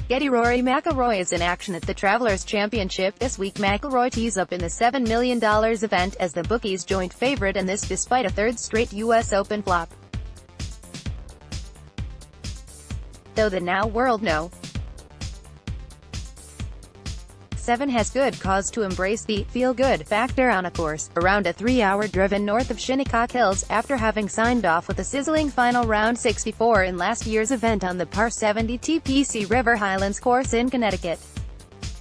GETTYRory McIlroy is in action at the Travelers Championship this week. McIlroy tees up in the $7 million event as the bookies joint favorite, and this despite a third straight U.S. Open flop. Though the now world no. 7 has good cause to embrace the feel-good factor on a course around a 3-hour driven north of Shinnecock Hills, after having signed off with a sizzling final round 64 in last year's event on the par 70 TPC River Highlands course in Connecticut.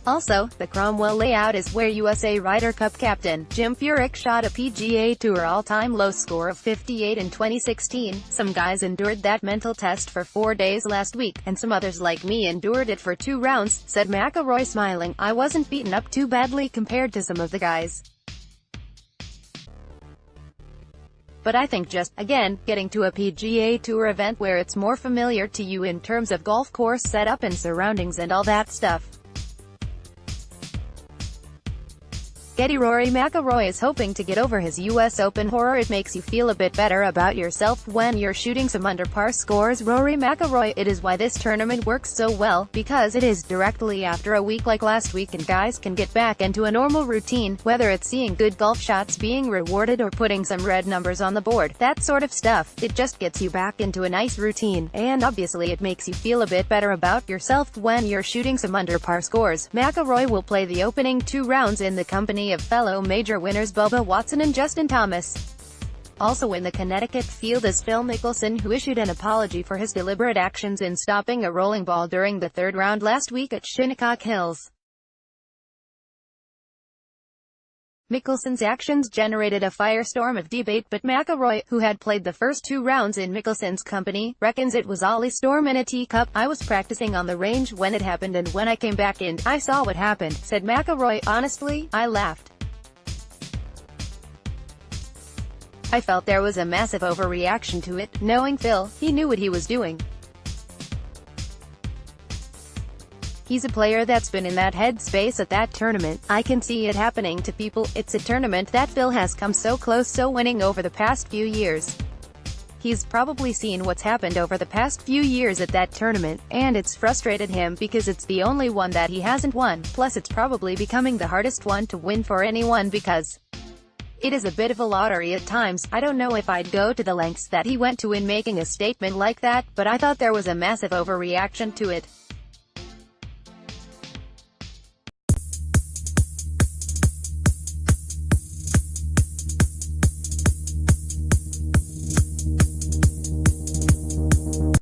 Also, the Cromwell layout is where USA Ryder Cup captain Jim Furyk shot a PGA Tour all-time low score of 58 in 2016. Some guys endured that mental test for 4 days last week, and some others like me endured it for 2 rounds, said McIlroy, smiling. I wasn't beaten up too badly compared to some of the guys. But I think just, again, getting to a PGA Tour event where it's more familiar to you in terms of golf course setup and surroundings and all that stuff. GETTYRory McIlroy is hoping to get over his US Open horror. It makes you feel a bit better about yourself when you're shooting some under par scores. Rory McIlroy, it is why this tournament works so well, because it is directly after a week like last week, and guys can get back into a normal routine, whether it's seeing good golf shots being rewarded or putting some red numbers on the board, that sort of stuff. It just gets you back into a nice routine, and obviously it makes you feel a bit better about yourself when you're shooting some under par scores. McIlroy will play the opening 2 rounds in the company of fellow major winners Bubba Watson and Justin Thomas. Also in the Connecticut field is Phil Mickelson, who issued an apology for his deliberate actions in stopping a rolling ball during the 3rd round last week at Shinnecock Hills. Mickelson's actions generated a firestorm of debate, but McIlroy, who had played the first 2 rounds in Mickelson's company, reckons it was all a storm in a teacup. I was practicing on the range when it happened, and when I came back in, I saw what happened, said McIlroy. Honestly, I laughed. I felt there was a massive overreaction to it. Knowing Phil, he knew what he was doing. He's a player that's been in that headspace at that tournament. I can see it happening to people. It's a tournament that Phil has come so close so winning over the past few years. He's probably seen what's happened over the past few years at that tournament, and it's frustrated him because it's the only one that he hasn't won. Plus it's probably becoming the hardest one to win for anyone because it is a bit of a lottery at times. I don't know if I'd go to the lengths that he went to in making a statement like that, but I thought there was a massive overreaction to it.